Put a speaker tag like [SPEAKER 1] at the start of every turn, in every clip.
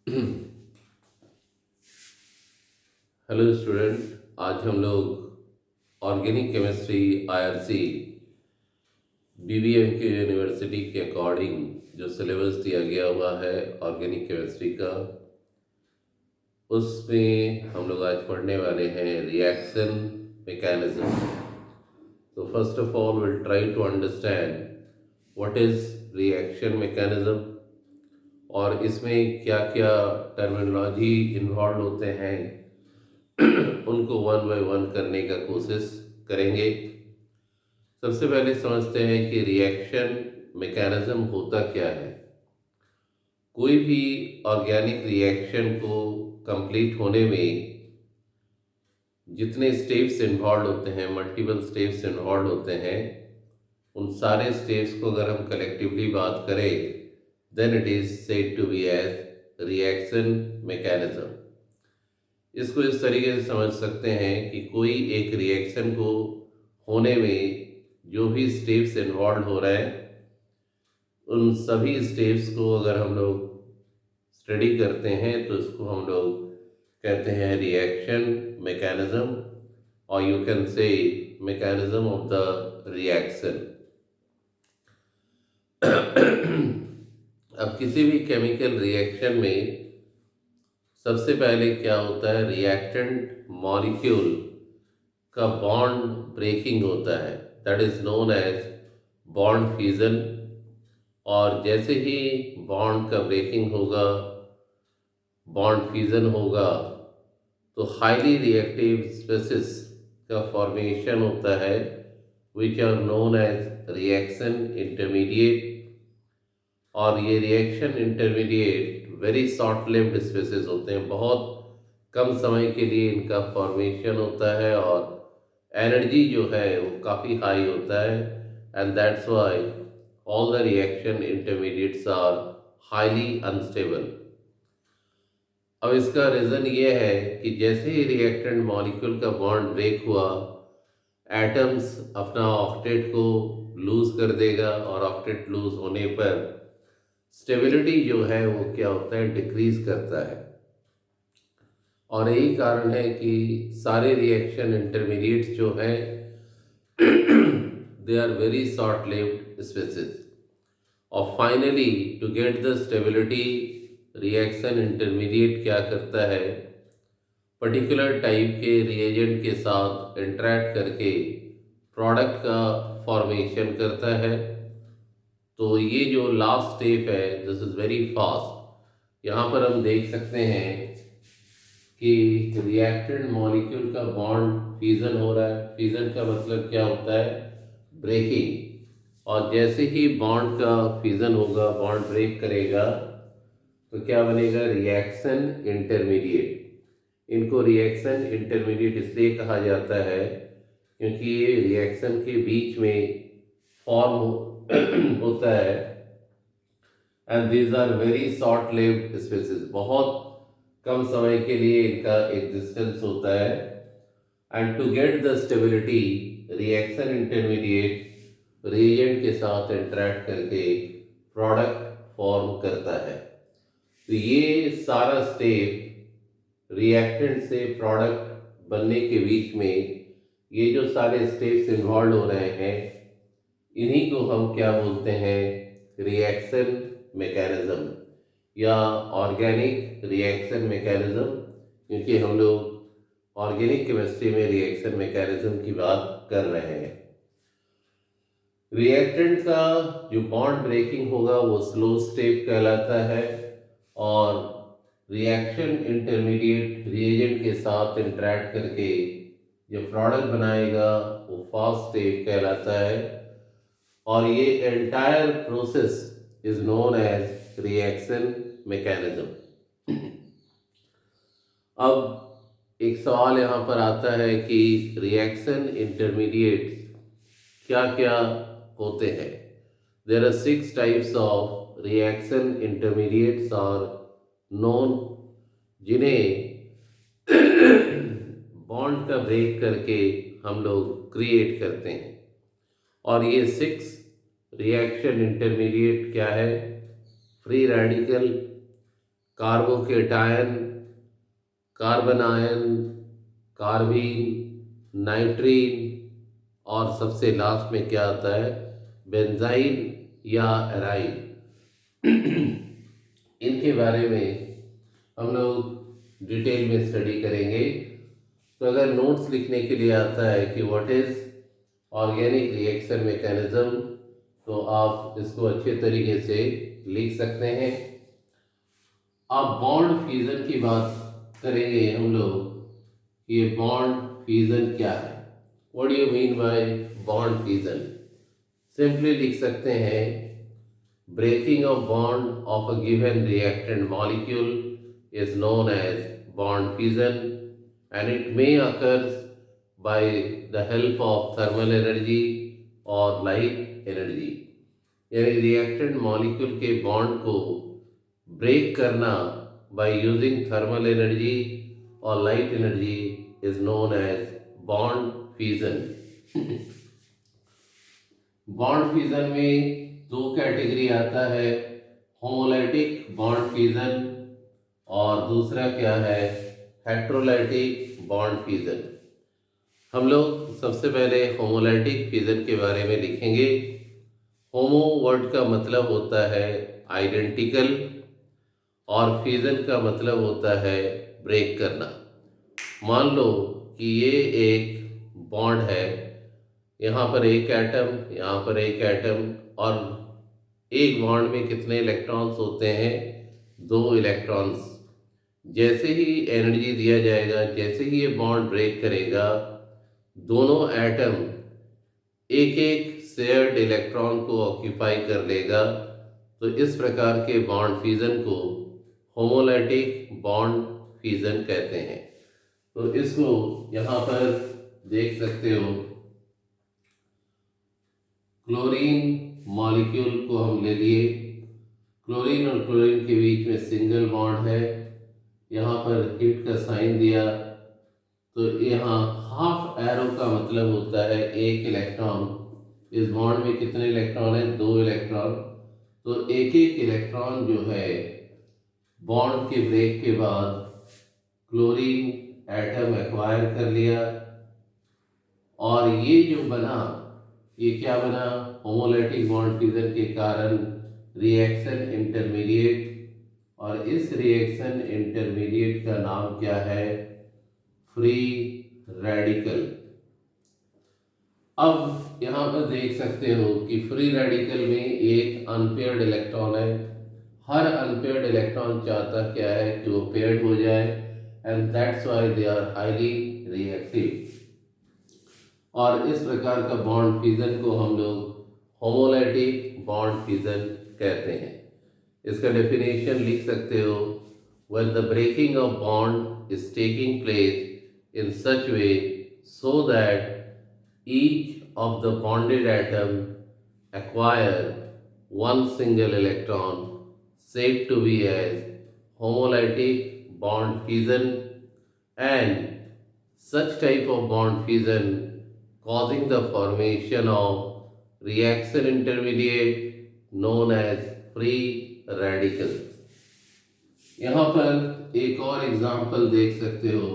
[SPEAKER 1] Hello student. आज हम लोग ऑर्गेनिक केमिस्ट्री आईआरसी बीबीएम के यूनिवर्सिटी के अकॉर्डिंग जो सिलेबस दिया गया हुआ है ऑर्गेनिक केमिस्ट्री का, उसमें हम लोग आज पढ़ने वाले हैं रिएक्शन मैकेनिज्म। तो first of all will try to understand what is reaction mechanism और इसमें क्या क्या टर्मिनोलॉजी इन्वॉल्व होते हैं उनको वन बाय वन करने का कोशिश करेंगे। सबसे पहले समझते हैं कि रिएक्शन मैकेनिज्म होता क्या है। कोई भी ऑर्गेनिक रिएक्शन को कंप्लीट होने में जितने स्टेप्स इन्वॉल्व होते हैं, मल्टीपल स्टेप्स इन्वॉल्व होते हैं, उन सारे स्टेप्स को अगर हम कलेक्टिवली बात करें then it is said to be as reaction mechanism. इसको इस तरीके से समझ सकते हैं कि कोई एक रिएक्शन को होने में जो भी स्टेप्स इन्वॉल्व हो रहे हैं उन सभी स्टेप्स को अगर हम लोग स्टडी करते हैं तो इसको हम लोग कहते हैं रिएक्शन मैकेनिज्म, और you can say mechanism of the reaction. अब किसी भी केमिकल रिएक्शन में सबसे पहले क्या होता है, रिएक्टेंट मॉलिक्यूल का बॉन्ड ब्रेकिंग होता है, that is known as bond fusion. और जैसे ही बॉन्ड का ब्रेकिंग होगा, बॉन्ड फ्यूजन होगा, तो हाईली रिएक्टिव स्पेसिस का फॉर्मेशन होता है which are known as reaction intermediate. और ये reaction intermediate very short lived species होते हैं, बहुत कम समय के लिए इनका फॉर्मेशन होता है और एनर्जी जो है वो काफ़ी हाई होता है, and that's why all the reaction intermediates are highly unstable. अब इसका रीज़न ये है कि जैसे ही रिएक्टेंट मॉलिक्यूल का बॉन्ड ब्रेक हुआ, एटम्स अपना ऑक्टेट को लूज कर देगा और ऑक्टेट लूज होने पर स्टेबिलिटी जो है वो क्या होता है, डिक्रीज करता है। और यही कारण है कि सारे रिएक्शन इंटरमीडिएट्स जो हैं they are very short lived species. और finally to get the stability, reaction intermediate क्या करता है, पर्टिकुलर टाइप के रिएजेंट के साथ इंटरेक्ट करके प्रोडक्ट का फॉर्मेशन करता है। तो ये जो लास्ट स्टेप है दिस इज़ वेरी फास्ट। यहाँ पर हम देख सकते हैं कि रिएक्टेंट मॉलिक्यूल का बॉन्ड फ्यूजन हो रहा है। फ्यूजन का मतलब क्या होता है, ब्रेकिंग। और जैसे ही बॉन्ड का फ्यूजन होगा, बॉन्ड ब्रेक करेगा, तो क्या बनेगा, रिएक्शन इंटरमीडिएट। इनको रिएक्शन इंटरमीडिएट इसलिए कहा जाता है क्योंकि ये रिएक्शन के बीच में फॉर्म होता है, and these are very short lived species, बहुत कम समय के लिए इनका एग्जिस्टेंस होता है। And to get the stability, reaction intermediate reagent के साथ इंटरेक्ट करके प्रोडक्ट फॉर्म करता है। तो ये सारा स्टेप रिएक्टेंट से प्रोडक्ट बनने के बीच में ये जो सारे स्टेप्स इन्वॉल्व हो रहे हैं, इन्हीं को हम क्या बोलते हैं, रिएक्शन मैकेनिज्म या ऑर्गेनिक रिएक्शन मैकेनिज्म। क्योंकि हम लोग ऑर्गेनिक केमिस्ट्री में रिएक्शन मैकेनिज्म की बात कर रहे हैं। रिएक्टेंट का जो बॉन्ड ब्रेकिंग होगा वो स्लो स्टेप कहलाता है, और रिएक्शन इंटरमीडिएट रिएजेंट के साथ इंटरेक्ट करके जो प्रोडक्ट बनाएगा वो फास्ट स्टेप कहलाता है। और ये entire process is known as reaction mechanism. अब एक सवाल यहाँ पर आता है कि रिएक्शन इंटरमीडिएट्स क्या क्या होते हैं। There are 6 types of reaction intermediates are known, जिन्हें बॉन्ड का ब्रेक करके हम लोग क्रिएट करते हैं। और ये 6 रिएक्शन इंटरमीडिएट क्या है, free radical, carbocation, carbon ion, carbene, नाइट्रीन, और सबसे लास्ट में क्या आता है, बेंजाइन या एराइन। इनके बारे में हम लोग डिटेल में स्टडी करेंगे। तो अगर नोट्स लिखने के लिए आता है कि what is organic reaction mechanism, तो आप इसको अच्छे तरीके से लिख सकते हैं। अब बॉन्ड फ्यूजन की बात करेंगे हम लोग। ये बॉन्ड फ्यूजन क्या है, what do you mean by bond fusion? Simply लिख सकते हैं, breaking of bond of a given reactant molecule is known as bond fusion, and it may occur by the help of thermal energy or light energy. यानी reactant molecule के bond को break करना by using thermal energy or light energy is known as bond fusion. Bond fusion में दो category आता है, homolytic bond fusion और दूसरा क्या है, हेट्रोलाइटिक बॉन्ड फ्यूजन। हम लोग सबसे पहले होमोलाइटिक फ्यूजन के बारे में लिखेंगे। होमो वर्ड का मतलब होता है आइडेंटिकल और फ्यूजन का मतलब होता है ब्रेक करना। मान लो कि ये एक बॉन्ड है, यहाँ पर एक एटम, यहाँ पर एक एटम, और एक बॉन्ड में कितने इलेक्ट्रॉन्स होते हैं, 2 इलेक्ट्रॉन्स। जैसे ही एनर्जी दिया जाएगा, जैसे ही ये बॉन्ड ब्रेक करेगा, दोनों एटम एक एक शेयर्ड इलेक्ट्रॉन को ऑक्यूपाई कर लेगा। तो इस प्रकार के बॉन्ड फ्यूजन को होमोलाइटिक बॉन्ड फ्यूजन कहते हैं। तो इसको यहाँ पर देख सकते हो, क्लोरीन मॉलिक्यूल को हम ले लिए, क्लोरीन और क्लोरीन के बीच में सिंगल बॉन्ड है, यहाँ पर हिट का साइन दिया, तो यहाँ हाफ एरो का मतलब होता है 1 इलेक्ट्रॉन। इस बॉन्ड में कितने इलेक्ट्रॉन है, 2 इलेक्ट्रॉन। तो एक एक इलेक्ट्रॉन जो है बॉन्ड के ब्रेक के बाद क्लोरीन एटम एक्वायर कर लिया, और ये जो बना, ये क्या बना, होमोलाइटिक बॉन्ड फ्यूजन के कारण रिएक्शन इंटरमीडिएट, और इस रिएक्शन इंटरमीडिएट का नाम क्या है, फ्री रेडिकल। अब यहाँ पर देख सकते हो कि फ्री रेडिकल में एक अनपेयर्ड इलेक्ट्रॉन है। हर अनपेयर्ड इलेक्ट्रॉन चाहता क्या है कि वो पेयर्ड हो जाए, and that's why they are highly reactive. और इस प्रकार का बॉन्ड फ्यूजन को हम लोग होमोलाइटिक बॉन्ड फ्यूजन कहते हैं। इसका डेफिनेशन लिख सकते हो, when the breaking of bond is taking place in such way so that each of the bonded atom acquire one single electron, said to be as homolytic bond fusion, and such type of bond fusion causing the formation of reaction intermediate known as free radicals। यहाँ पर एक और example देख सकते हो,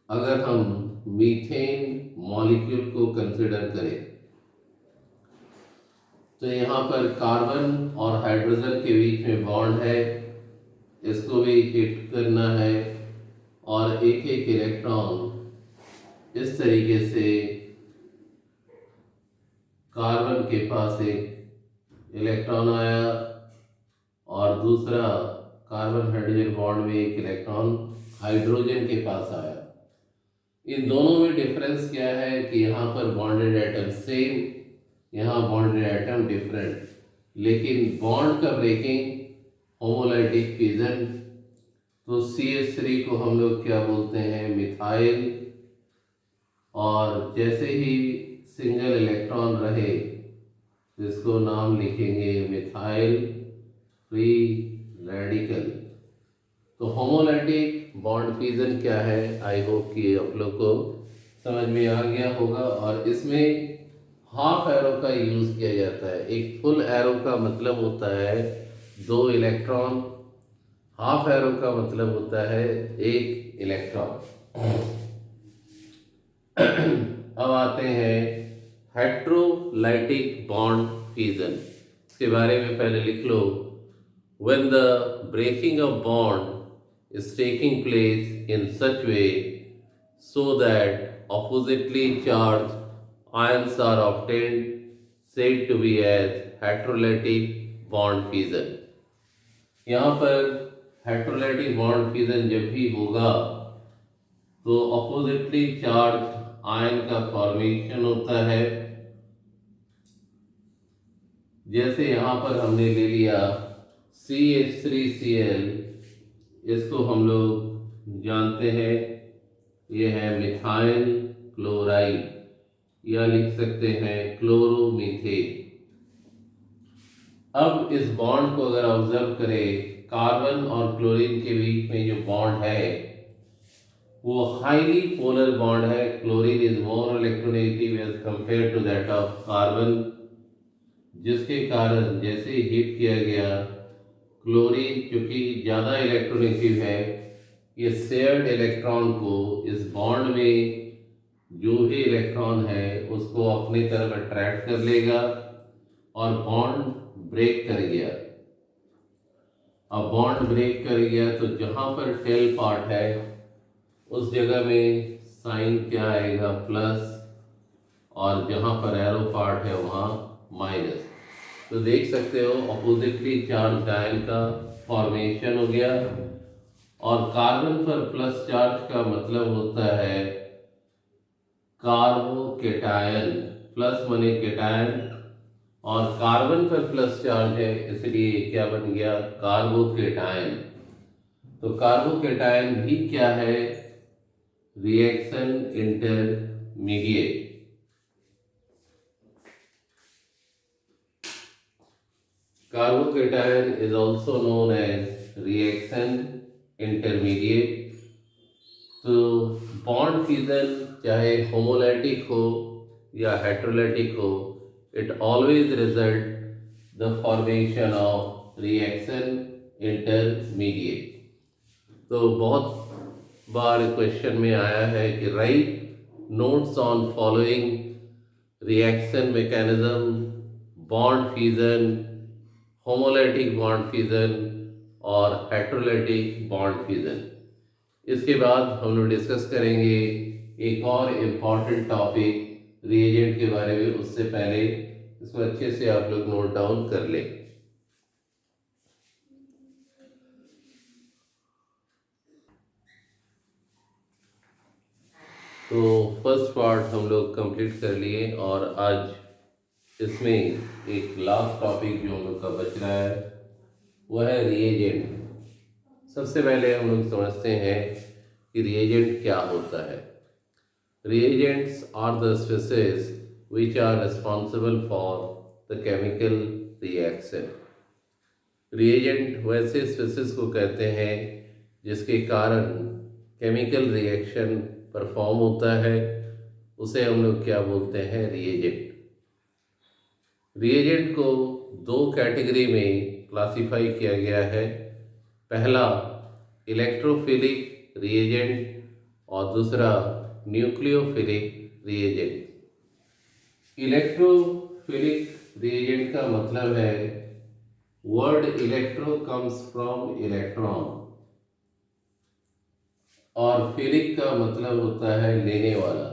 [SPEAKER 1] अगर हम methane molecule को कंसिडर करें, तो यहाँ पर कार्बन और हाइड्रोजन के बीच में बॉन्ड है, इसको भी हिट करना है, और एक एक इलेक्ट्रॉन इस तरीके से कार्बन के पास एक इलेक्ट्रॉन आया, और दूसरा कार्बन हाइड्रोजन बॉन्ड में एक इलेक्ट्रॉन हाइड्रोजन के पास आया। इन दोनों में डिफरेंस क्या है कि यहाँ पर बॉन्डेड एटम सेम, यहाँ बॉन्डेड एटम डिफरेंट, लेकिन बॉन्ड का ब्रेकिंग होमोलाइटिक फ्यूजन। तो CH3 को हम लोग क्या बोलते हैं, मिथाइल, और जैसे ही सिंगल इलेक्ट्रॉन रहे, इसको नाम लिखेंगे मिथाइल फ्री रेडिकल। तो होमोलाइटिक बॉन्ड फ्यूजन क्या है, आई होप कि आप लोग को समझ में आ गया होगा। और इसमें हाफ एरो का यूज़ किया जाता है। एक फुल एरो का मतलब होता है 2 इलेक्ट्रॉन, हाफ एरो का मतलब होता है एक इलेक्ट्रॉन। अब आते हैं हेट्रोलाइटिक बॉन्ड फ्यूजन। इसके बारे में पहले लिख लो। When the breaking of bond is taking place in such way so that oppositely charged ions are obtained, said to be as heterolytic bond fission। यहाँ पर हेट्रोलाइटिक बॉन्ड फ्यूजन जब भी होगा तो अपोजिटली चार्ज आयन का formation होता है। जैसे यहाँ पर हमने ले लिया CH3Cl, इसको हम लोग जानते हैं ये है मिथाइल क्लोराइड, या लिख सकते हैं क्लोरोमीथेन। अब इस बॉन्ड को अगर ऑब्जर्व करें, कार्बन और क्लोरीन के बीच में जो बॉन्ड है वो हाईली पोलर बॉन्ड है। Chlorine is more electronegative as compare to that of carbon, जिसके कारण जैसे हिट किया गया क्लोरीन क्योंकि ज़्यादा इलेक्ट्रोनेगेटिव है, ये शेयर्ड इलेक्ट्रॉन को इस बॉन्ड में जो भी इलेक्ट्रॉन है उसको अपनी तरफ अट्रैक्ट कर लेगा और बॉन्ड ब्रेक कर गया। अब बॉन्ड ब्रेक कर गया तो जहाँ पर टेल पार्ट है उस जगह में साइन क्या आएगा, प्लस, और जहाँ पर एरो पार्ट है वहाँ माइनस। तो देख सकते हो अपोजिटली चार्ज आयन का फॉर्मेशन हो गया। और कार्बन पर प्लस चार्ज का मतलब होता है कार्बोकेटायन, प्लस माने केटायन, और कार्बन पर प्लस चार्ज है इसलिए क्या बन गया, कार्बोकेटायन। तो कार्बोकेटायन भी क्या है, reaction intermediate. Carbocation is also known as reaction intermediate। तो बॉन्ड फ्यूजन चाहे होमोलाइटिक हो या हेट्रोलाइटिक हो, it always result the formation of reaction intermediate. तो बहुत बार क्वेश्चन में आया है कि right notes on following reaction mechanism, bond fusion, homolytic bond fusion और हेट्रोलाइटिक बॉन्ड फ्यूजन। इसके बाद हम लोग डिस्कस करेंगे एक और इम्पॉर्टेंट टॉपिक रिएजेंट के बारे में। उससे पहले इसको अच्छे से आप लोग नोट डाउन कर लें। तो फर्स्ट पार्ट हम लोग कंप्लीट कर लिए और आज इसमें एक लास्ट टॉपिक जो हम लोग का बच रहा है वह है रिएजेंट। सबसे पहले हम लोग समझते हैं कि रिएजेंट क्या होता है। Reagents are the species which are responsible for the chemical reaction. Reagent वैसे स्पेसीज को कहते हैं जिसके कारण केमिकल रिएक्शन परफॉर्म होता है, उसे हम लोग क्या बोलते हैं, रिएजेंट। रिएजेंट को दो कैटेगरी में क्लासिफाई किया गया है। पहला इलेक्ट्रोफिलिक रिएजेंट और दूसरा न्यूक्लियोफिलिक रिएजेंट। इलेक्ट्रोफिलिक रिएजेंट का मतलब है word electro comes from electron और फिलिक का मतलब होता है लेने वाला।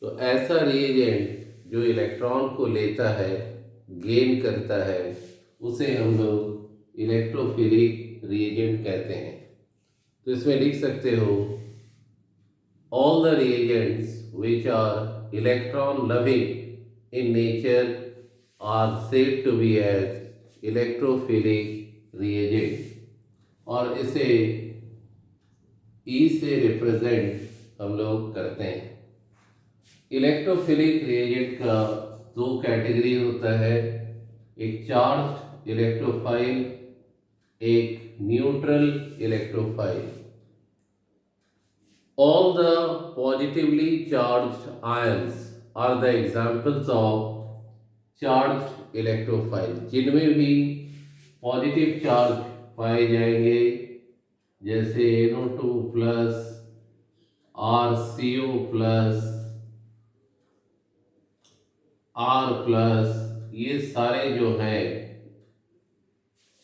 [SPEAKER 1] तो ऐसा रिएजेंट जो इलेक्ट्रॉन को लेता है, गेन करता है, उसे हम लोग इलेक्ट्रोफिलिक रिएजेंट कहते हैं। तो इसमें लिख सकते हो all the reagents which are electron loving in nature are said to be as electrophilic reagent. और इसे ई से रिप्रेजेंट हम लोग करते हैं। इलेक्ट्रोफिलिक रिएजेंट का दो कैटेगरी होता है, एक चार्ज इलेक्ट्रोफाइल, एक neutral electrophile. All the positively charged ions are the examples of charge electrophile. जिनमें भी पॉजिटिव चार्ज पाए जाएंगे जैसे NO2 plus RCO plus R plus, ये सारे जो हैं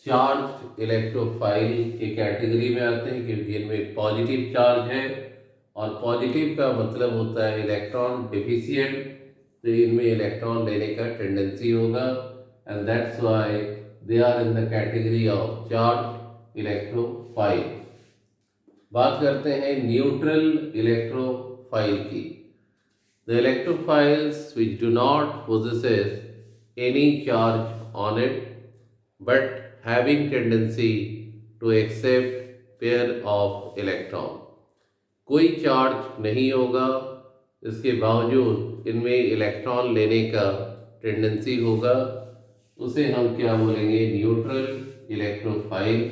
[SPEAKER 1] चार्ज इलेक्ट्रोफाइल के कैटेगरी में आते हैं, क्योंकि इनमें पॉजिटिव चार्ज है और पॉजिटिव का मतलब होता है इलेक्ट्रॉन डिफिशिएंट, तो इनमें इलेक्ट्रॉन लेने का टेंडेंसी होगा, and that's why they are in the category of charge electrophile. बात करते हैं न्यूट्रल इलेक्ट्रोफाइल की। The electrophiles which do not possess any charge on it but having tendency to accept pair of electron, कोई charge नहीं होगा, इसके बावजूद इनमें इलेक्ट्रॉन लेने का टेंडेंसी होगा, उसे हम क्या बोलेंगे, न्यूट्रल इलेक्ट्रोफाइल।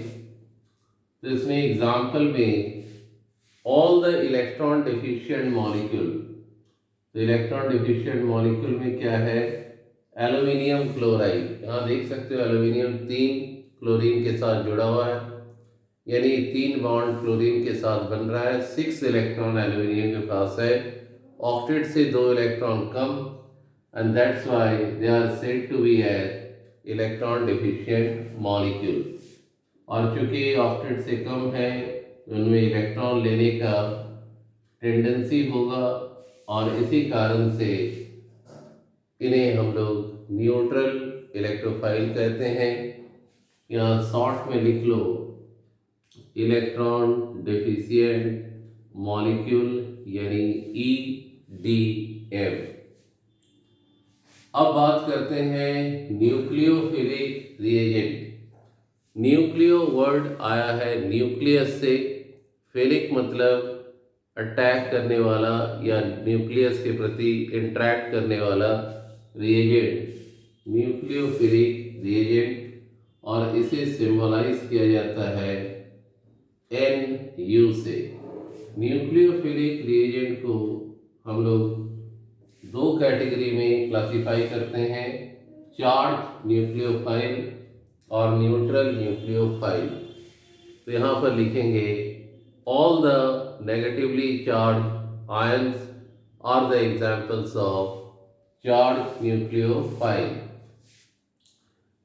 [SPEAKER 1] तो इसमें एग्जाम्पल में all the electron deficient molecule, तो इलेक्ट्रॉन डिफिशिएंट मॉलिक्यूल में क्या है, एल्यूमिनियम क्लोराइड, यहाँ देख सकते हो एल्यूमिनियम 3 क्लोरीन के साथ जुड़ा हुआ है, यानी 3 बॉन्ड क्लोरीन के साथ बन रहा है, 6 इलेक्ट्रॉन एल्यूमिनियम के पास है, ऑक्टेट से 2 इलेक्ट्रॉन कम, and that's why they are said to be as electron deficient molecule. और चूंकि ऑक्टेट से कम है, उनमें इलेक्ट्रॉन लेने का टेंडेंसी होगा, और इसी कारण से इन्हें हम लोग न्यूट्रल इलेक्ट्रोफाइल कहते हैं। यहाँ शॉर्ट में लिख लो इलेक्ट्रॉन डेफिशिएंट मॉलिक्यूल, यानी EDM। अब बात करते हैं न्यूक्लियोफिलिक रिएजेंट। न्यूक्लियो वर्ड आया है न्यूक्लियस से, फिलिक मतलब अटैक करने वाला या न्यूक्लियस के प्रति इंटरैक्ट करने वाला रिएजेंट, न्यूक्लियोफिलिक रिएजेंट, और इसे सिंबलाइज किया जाता है NU से। न्यूक्लियोफिलिक रिएजेंट को हम लोग 2 कैटेगरी में क्लासिफाई करते हैं, चार्ज न्यूक्लियोफाइल और न्यूट्रल न्यूक्लियोफाइल। तो यहाँ पर लिखेंगे all the negatively charged ions are the examples of charged nucleophile,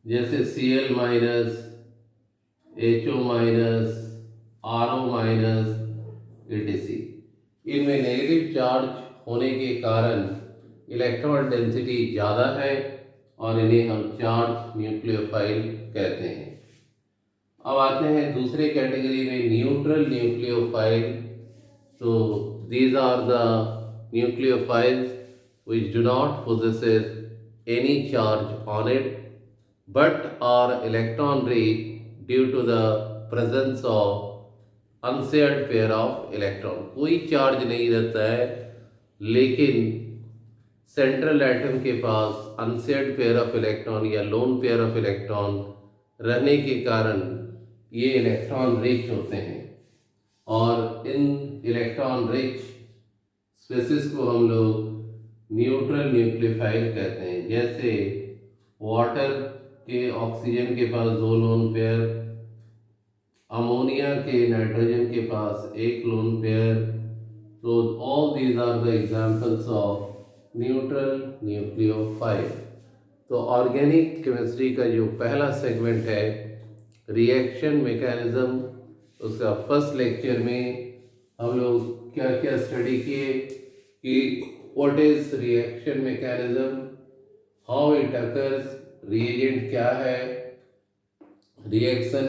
[SPEAKER 1] जैसे Cl minus, HO minus, RO minus, etc। इनमें नेगेटिव चार्ज होने के कारण इलेक्ट्रॉन डेंसिटी ज़्यादा है और इन्हें हम चार्ज न्यूक्लियोफाइल कहते हैं। अब आते हैं दूसरे कैटेगरी में न्यूट्रल न्यूक्लियोफाइल। तो these are the nucleophiles which do not possess any charge on it but are electron rich due to the presence of unshared pair of electron। कोई चार्ज नहीं रहता है, लेकिन सेंट्रल एटम के पास unshared pair of electron या lone pair of electron रहने के कारण ये इलेक्ट्रॉन रिच होते हैं, और इन इलेक्ट्रॉन रिच स्पेसिस को हम लोग न्यूट्रल न्यूक्लियोफाइल कहते हैं। जैसे वाटर के ऑक्सीजन के पास 2 लोन पेयर, अमोनिया के नाइट्रोजन के पास 1 लोन पेयर, तो all these are the examples of neutral nucleophile. तो ऑर्गेनिक केमिस्ट्री का जो पहला सेगमेंट है रिएक्शन मैकेनिज्म, उसका फर्स्ट लेक्चर में हम लोग क्या क्या स्टडी किए कि what is reaction mechanism, how it occurs, reagent क्या है, रिएक्शन